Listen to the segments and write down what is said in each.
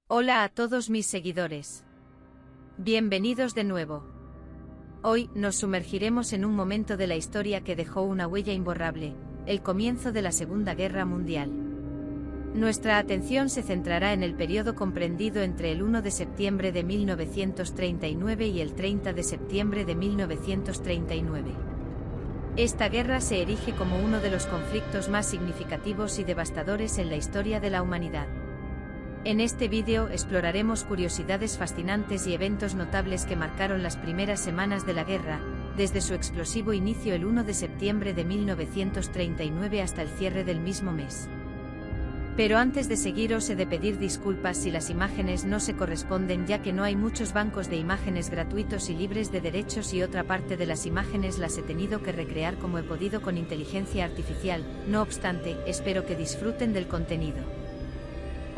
Hola a todos mis seguidores. Bienvenidos de nuevo. Hoy nos sumergiremos en un momento de la historia que dejó una huella imborrable, el comienzo de la Segunda Guerra Mundial. Nuestra atención se centrará en el periodo comprendido entre el 1 de septiembre de 1939 y el 30 de septiembre de 1939. Esta guerra se erige como uno de los conflictos más significativos y devastadores en la historia de la humanidad. En este vídeo exploraremos curiosidades fascinantes y eventos notables que marcaron las primeras semanas de la guerra, desde su explosivo inicio el 1 de septiembre de 1939 hasta el cierre del mismo mes. Pero antes de seguir os he de pedir disculpas si las imágenes no se corresponden, ya que no hay muchos bancos de imágenes gratuitos y libres de derechos, y otra parte de las imágenes las he tenido que recrear como he podido con inteligencia artificial. No obstante, espero que disfruten del contenido.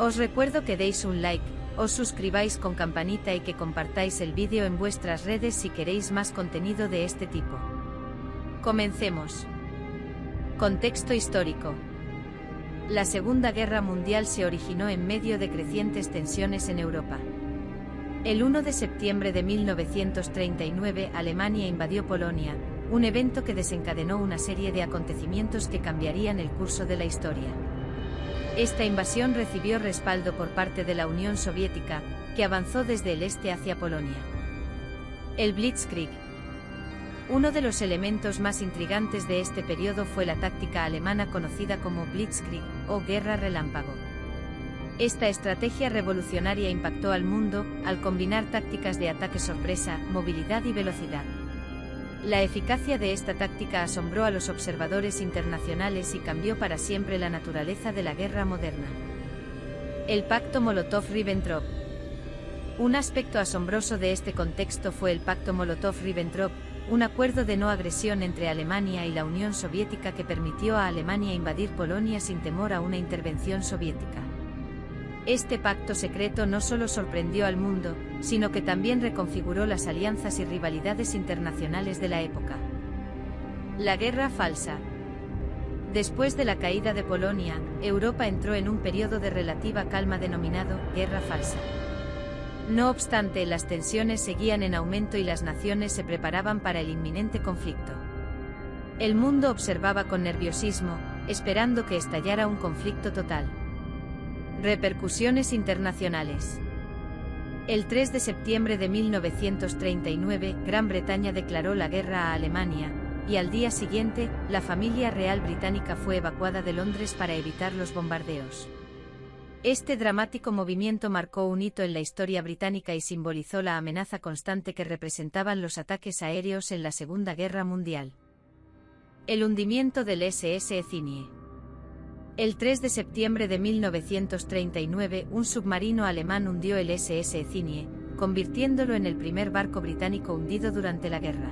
Os recuerdo que deis un like, os suscribáis con campanita y que compartáis el vídeo en vuestras redes si queréis más contenido de este tipo. Comencemos. Contexto histórico. La Segunda Guerra Mundial se originó en medio de crecientes tensiones en Europa. El 1 de septiembre de 1939 Alemania invadió Polonia, un evento que desencadenó una serie de acontecimientos que cambiarían el curso de la historia. Esta invasión recibió respaldo por parte de la Unión Soviética, que avanzó desde el este hacia Polonia. El Blitzkrieg. Uno de los elementos más intrigantes de este periodo fue la táctica alemana conocida como Blitzkrieg, o Guerra Relámpago. Esta estrategia revolucionaria impactó al mundo, al combinar tácticas de ataque sorpresa, movilidad y velocidad. La eficacia de esta táctica asombró a los observadores internacionales y cambió para siempre la naturaleza de la guerra moderna. El Pacto Molotov-Ribbentrop. Un aspecto asombroso de este contexto fue el Pacto Molotov-Ribbentrop, un acuerdo de no agresión entre Alemania y la Unión Soviética que permitió a Alemania invadir Polonia sin temor a una intervención soviética. Este pacto secreto no solo sorprendió al mundo, sino que también reconfiguró las alianzas y rivalidades internacionales de la época. La Guerra Falsa. Después de la caída de Polonia, Europa entró en un periodo de relativa calma denominado Guerra Falsa. No obstante, las tensiones seguían en aumento y las naciones se preparaban para el inminente conflicto. El mundo observaba con nerviosismo, esperando que estallara un conflicto total. Repercusiones internacionales. El 3 de septiembre de 1939, Gran Bretaña declaró la guerra a Alemania, y al día siguiente, la familia real británica fue evacuada de Londres para evitar los bombardeos. Este dramático movimiento marcó un hito en la historia británica y simbolizó la amenaza constante que representaban los ataques aéreos en la Segunda Guerra Mundial. El hundimiento del SS Ezinie. El 3 de septiembre de 1939, un submarino alemán hundió el SS Ezinie, convirtiéndolo en el primer barco británico hundido durante la guerra.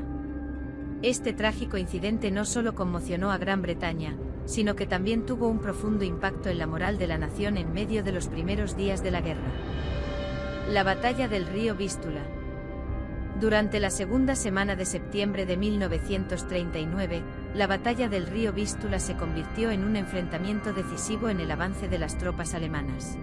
Este trágico incidente no solo conmocionó a Gran Bretaña, sino que también tuvo un profundo impacto en la moral de la nación en medio de los primeros días de la guerra. La batalla del río Vístula. Durante la segunda semana de septiembre de 1939, la batalla del río Vístula se convirtió en un enfrentamiento decisivo en el avance de las tropas alemanas.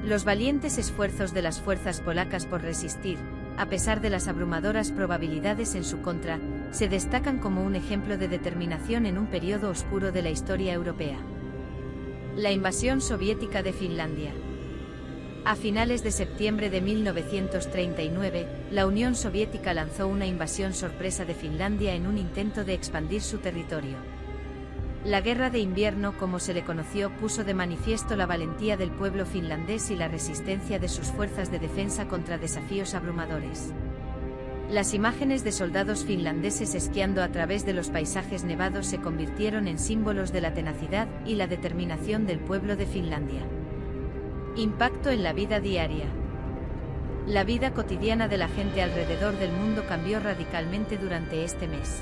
Los valientes esfuerzos de las fuerzas polacas por resistir, a pesar de las abrumadoras probabilidades en su contra, se destacan como un ejemplo de determinación en un periodo oscuro de la historia europea. La invasión soviética de Finlandia. A finales de septiembre de 1939, la Unión Soviética lanzó una invasión sorpresa de Finlandia en un intento de expandir su territorio. La Guerra de Invierno, como se le conoció, puso de manifiesto la valentía del pueblo finlandés y la resistencia de sus fuerzas de defensa contra desafíos abrumadores. Las imágenes de soldados finlandeses esquiando a través de los paisajes nevados se convirtieron en símbolos de la tenacidad y la determinación del pueblo de Finlandia. Impacto en la vida diaria. La vida cotidiana de la gente alrededor del mundo cambió radicalmente durante este mes.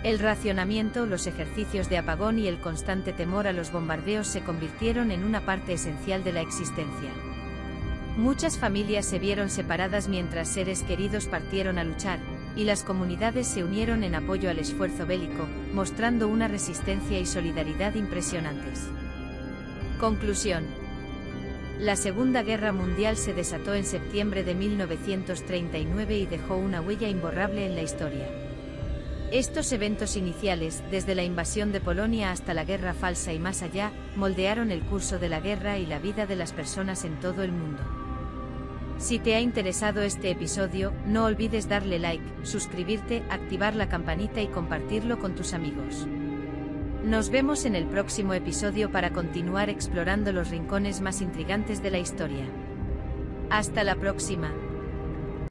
El racionamiento, los ejercicios de apagón y el constante temor a los bombardeos se convirtieron en una parte esencial de la existencia. Muchas familias se vieron separadas mientras seres queridos partieron a luchar, y las comunidades se unieron en apoyo al esfuerzo bélico, mostrando una resistencia y solidaridad impresionantes. Conclusión. La Segunda Guerra Mundial se desató en septiembre de 1939 y dejó una huella imborrable en la historia. Estos eventos iniciales, desde la invasión de Polonia hasta la Guerra Falsa y más allá, moldearon el curso de la guerra y la vida de las personas en todo el mundo. Si te ha interesado este episodio, no olvides darle like, suscribirte, activar la campanita y compartirlo con tus amigos. Nos vemos en el próximo episodio para continuar explorando los rincones más intrigantes de la historia. Hasta la próxima.